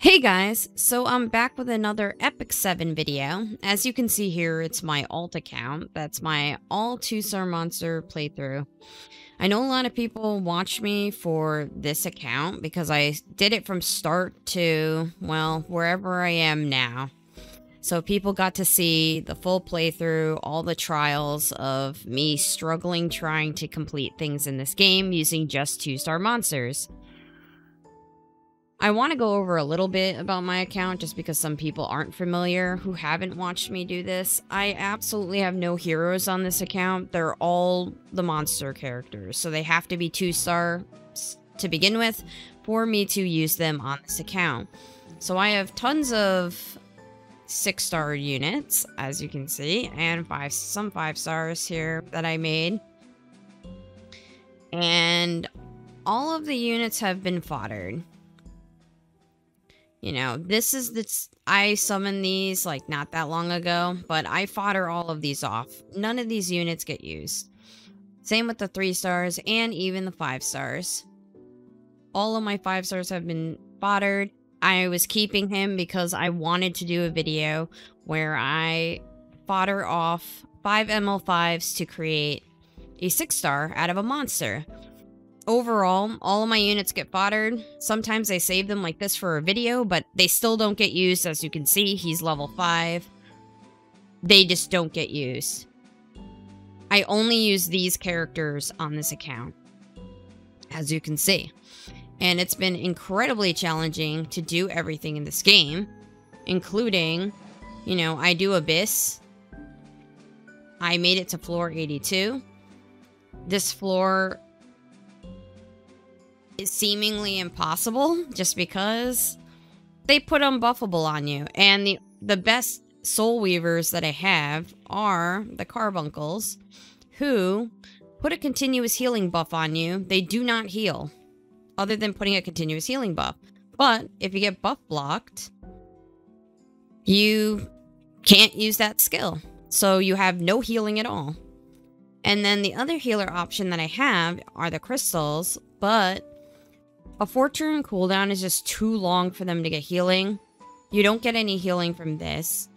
Hey guys, so I'm back with another Epic 7 video. As you can see here, it's my alt account. That's my all 2-star monster playthrough. I know a lot of people watch me for this account because I did it from start to, well, wherever I am now. So people got to see the full playthrough, all the trials of me struggling trying to complete things in this game using just 2-star monsters. I want to go over a little bit about my account just because some people aren't familiar who haven't watched me do this. I absolutely have no heroes on this account. They're all the monster characters, so they have to be 2-star to begin with for me to use them on this account. So I have tons of 6-star units, as you can see, and some 5 stars here that I made. And all of the units have been foddered. You know, I summoned these like not that long ago, but I fodder all of these off. None of these units get used. Same with the 3 stars and even the 5 stars. All of my 5 stars have been foddered. I was keeping him because I wanted to do a video where I fodder off 5 ML5s to create a 6-star out of a monster. Overall, all of my units get foddered. Sometimes I save them like this for a video, but they still don't get used. As you can see, he's level 5. They just don't get used. I only use these characters on this account, as you can see. And it's been incredibly challenging to do everything in this game, including, you know, I do Abyss. I made it to floor 82. This floor is seemingly impossible just because they put unbuffable on you. And the best soul weavers that I have are the carbuncles, who put a continuous healing buff on you. They do not heal other than putting a continuous healing buff. But if you get buff blocked, you can't use that skill. So you have no healing at all. And then the other healer option that I have are the crystals, but a 4-turn cooldown is just too long for them to get healing. You don't get any healing from this.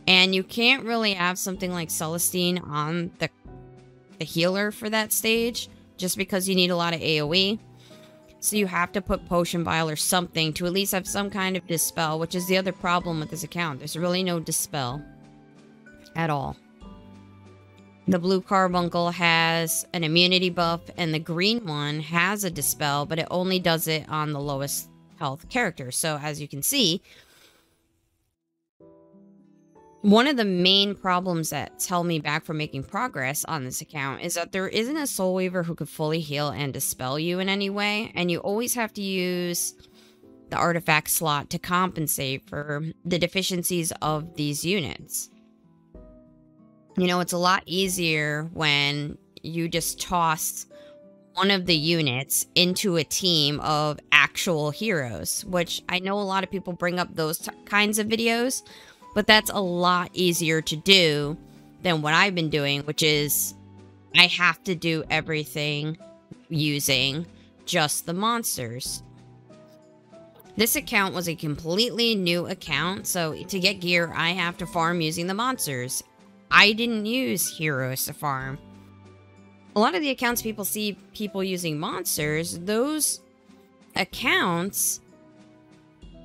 And you can't really have something like Celestine on the healer for that stage, just because you need a lot of AoE. So you have to put Potion Vial or something to at least have some kind of Dispel, which is the other problem with this account. There's really no Dispel at all. The blue carbuncle has an immunity buff, and the green one has a Dispel, but it only does it on the lowest health character. So as you can see, one of the main problems that's held me back from making progress on this account is that there isn't a Soul Weaver who could fully heal and Dispel you in any way, and you always have to use the artifact slot to compensate for the deficiencies of these units. You know, it's a lot easier when you just toss one of the units into a team of actual heroes, which I know a lot of people bring up those kinds of videos, but that's a lot easier to do than what I've been doing, which is I have to do everything using just the monsters. This account was a completely new account, so to get gear, I have to farm using the monsters. I didn't use heroes to farm. A lot of the accounts people see people using monsters, those accounts,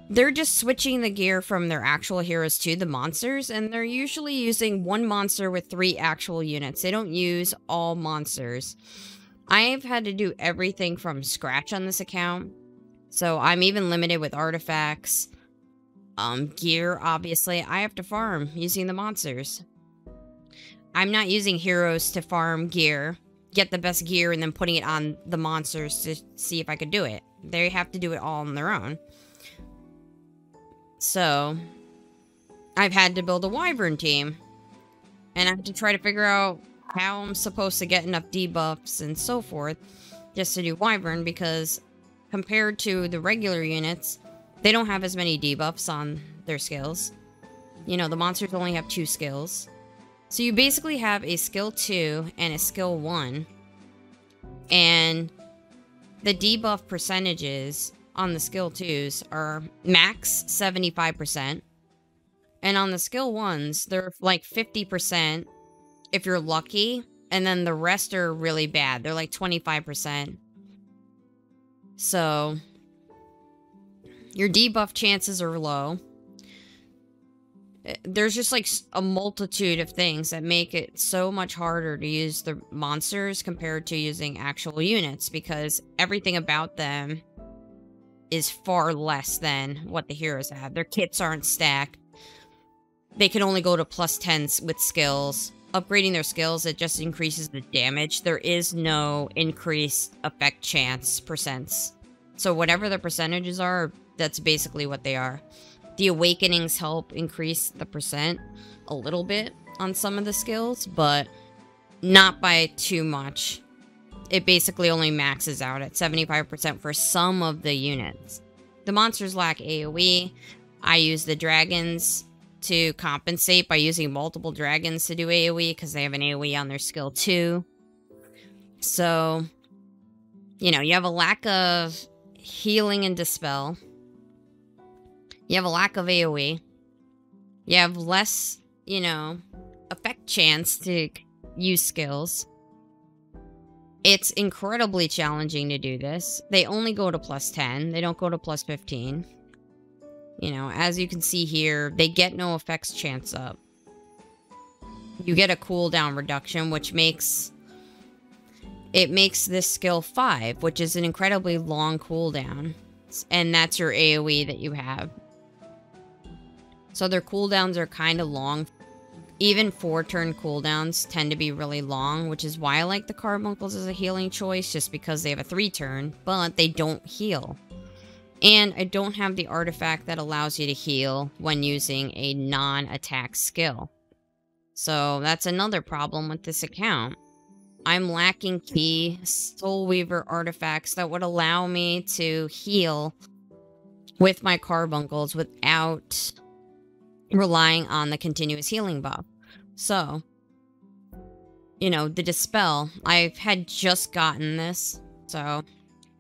they're just switching the gear from their actual heroes to the monsters, and they're usually using one monster with 3 actual units. They don't use all monsters. I've had to do everything from scratch on this account, so I'm even limited with artifacts. Gear, obviously, I have to farm using the monsters. I'm not using heroes to farm gear, get the best gear, and then putting it on the monsters to see if I could do it. They have to do it all on their own. So, I've had to build a Wyvern team. And I have to try to figure out how I'm supposed to get enough debuffs and so forth just to do Wyvern, because compared to the regular units, they don't have as many debuffs on their skills. You know, the monsters only have 2 skills. So you basically have a skill 2 and a skill 1. And the debuff percentages on the skill 2s are max 75%. And on the skill 1s, they're like 50% if you're lucky. And then the rest are really bad. They're like 25%. So your debuff chances are low. There's just like a multitude of things that make it so much harder to use the monsters compared to using actual units, because everything about them is far less than what the heroes have. Their kits aren't stacked. They can only go to +10s with skills. Upgrading their skills, it just increases the damage. There is no increased effect chance percents. So whatever the percentages are, that's basically what they are. The awakenings help increase the percent a little bit on some of the skills, but not by too much. It basically only maxes out at 75% for some of the units. The monsters lack AoE. I use the dragons to compensate by using multiple dragons to do AoE because they have an AoE on their skill 2. So, you know, you have a lack of healing and dispel. You have a lack of AoE. You have less, you know, effect chance to use skills. It's incredibly challenging to do this. They only go to +10. They don't go to +15. You know, as you can see here, they get no effects chance up. You get a cooldown reduction, which makes this skill 5, which is an incredibly long cooldown. And that's your AoE that you have. So their cooldowns are kind of long. Even 4-turn cooldowns tend to be really long, which is why I like the carbuncles as a healing choice, just because they have a 3-turn, but they don't heal. And I don't have the artifact that allows you to heal when using a non-attack skill. So that's another problem with this account. I'm lacking key Soul Weaver artifacts that would allow me to heal with my carbuncles without relying on the continuous healing buff. So, you know, the Dispel, I've had just gotten this, so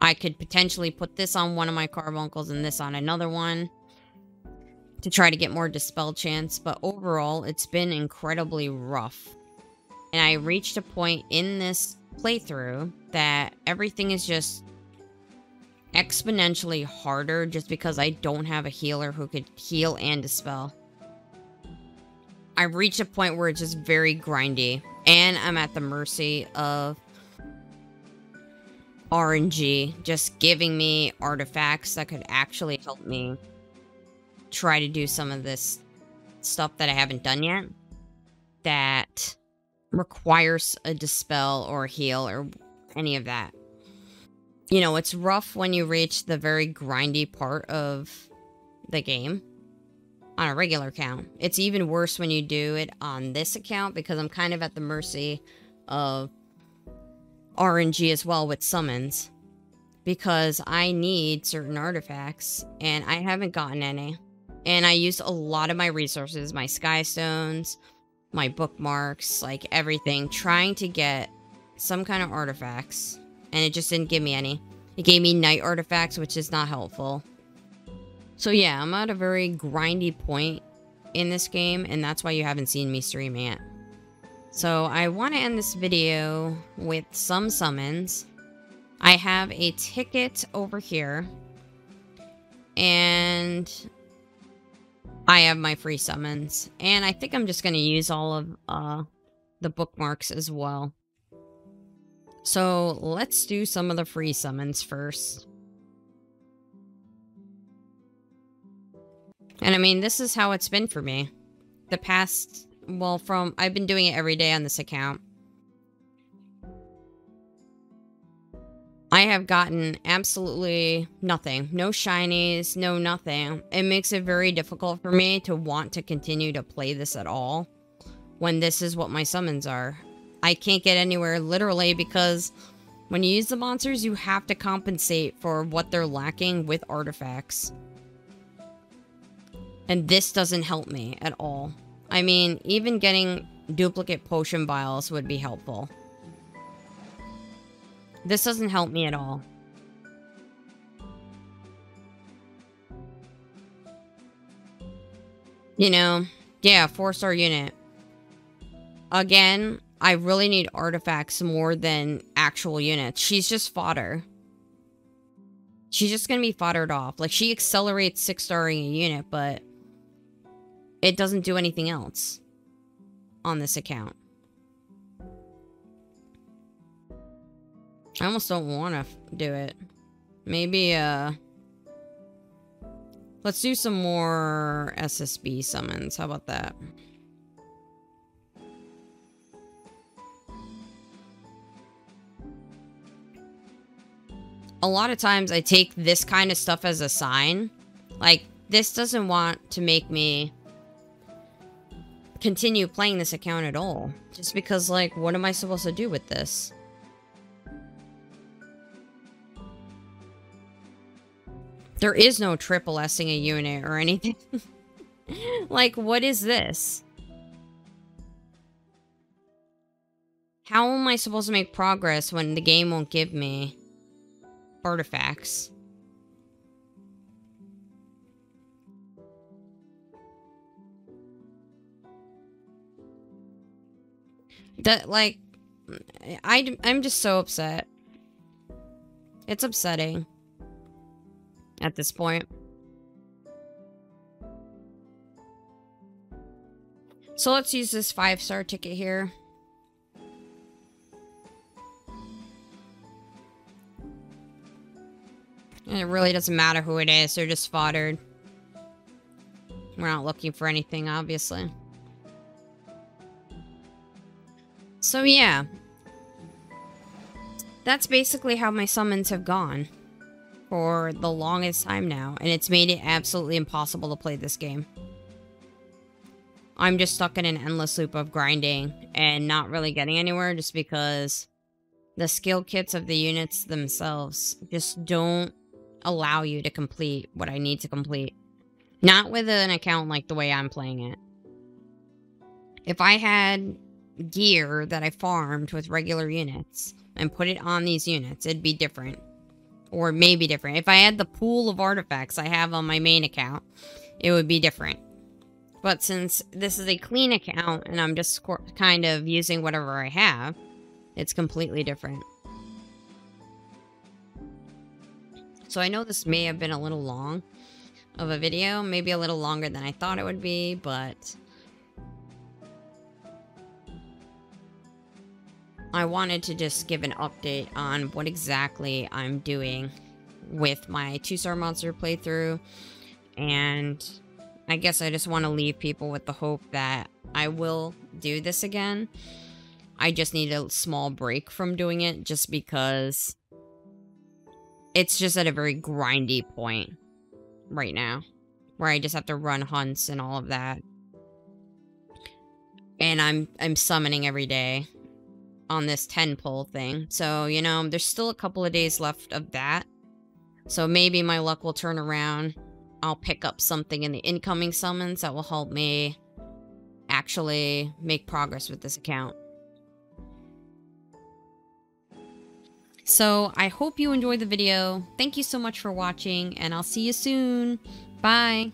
I could potentially put this on one of my carbuncles and this on another one to try to get more Dispel chance, but overall, it's been incredibly rough. And I reached a point in this playthrough that everything is just exponentially harder just because I don't have a healer who could heal and Dispel. I've reached a point where it's just very grindy, and I'm at the mercy of RNG just giving me artifacts that could actually help me try to do some of this stuff that I haven't done yet that requires a Dispel or heal or any of that. You know, it's rough when you reach the very grindy part of the game on a regular account. It's even worse when you do it on this account because I'm kind of at the mercy of RNG as well with summons, because I need certain artifacts and I haven't gotten any. And I used a lot of my resources, my sky stones, my bookmarks, like everything, trying to get some kind of artifacts, and it just didn't give me any. It gave me night artifacts, which is not helpful. So yeah, I'm at a very grindy point in this game, and that's why you haven't seen me streaming it. So I want to end this video with some summons. I have a ticket over here, and I have my free summons. And I think I'm just going to use all of the bookmarks as well. So let's do some of the free summons first. And I mean, this is how it's been for me. The past, well, I've been doing it every day on this account. I have gotten absolutely nothing. No shinies, no nothing. It makes it very difficult for me to want to continue to play this at all when this is what my summons are. I can't get anywhere literally because when you use the monsters, you have to compensate for what they're lacking with artifacts. And this doesn't help me at all. I mean, even getting duplicate potion vials would be helpful. This doesn't help me at all. You know? Yeah, 4-star unit. Again, I really need artifacts more than actual units. She's just fodder. She's just gonna be foddered off. Like, she accelerates 6-starring a unit, but it doesn't do anything else on this account. I almost don't want to do it. Maybe, let's do some more SSB summons. How about that? A lot of times I take this kind of stuff as a sign. Like, this doesn't want to make me continue playing this account at all. Just because, like, what am I supposed to do with this? There is no triple S-ing a unit or anything. Like, what is this? How am I supposed to make progress when the game won't give me artifacts? That, like, I'm just so upset. It's upsetting at this point. So let's use this 5-star ticket here. And it really doesn't matter who it is, they're just foddered. We're not looking for anything, obviously. So yeah. That's basically how my summons have gone for the longest time now, and it's made it absolutely impossible to play this game. I'm just stuck in an endless loop of grinding and not really getting anywhere just because the skill kits of the units themselves just don't allow you to complete what I need to complete. Not with an account like the way I'm playing it. If I had gear that I farmed with regular units and put it on these units, it'd be different. Or maybe different. If I had the pool of artifacts I have on my main account, it would be different. But since this is a clean account and I'm just kind of using whatever I have, it's completely different. So I know this may have been a little long of a video, maybe a little longer than I thought it would be, but I wanted to just give an update on what exactly I'm doing with my 2-star monster playthrough. And I guess I just want to leave people with the hope that I will do this again. I just need a small break from doing it just because it's just at a very grindy point right now, where I just have to run hunts and all of that. And I'm summoning every day on this 10-pull thing. So, you know, there's still a couple of days left of that. So maybe my luck will turn around. I'll pick up something in the incoming summons that will help me actually make progress with this account. So I hope you enjoyed the video. Thank you so much for watching, and I'll see you soon. Bye.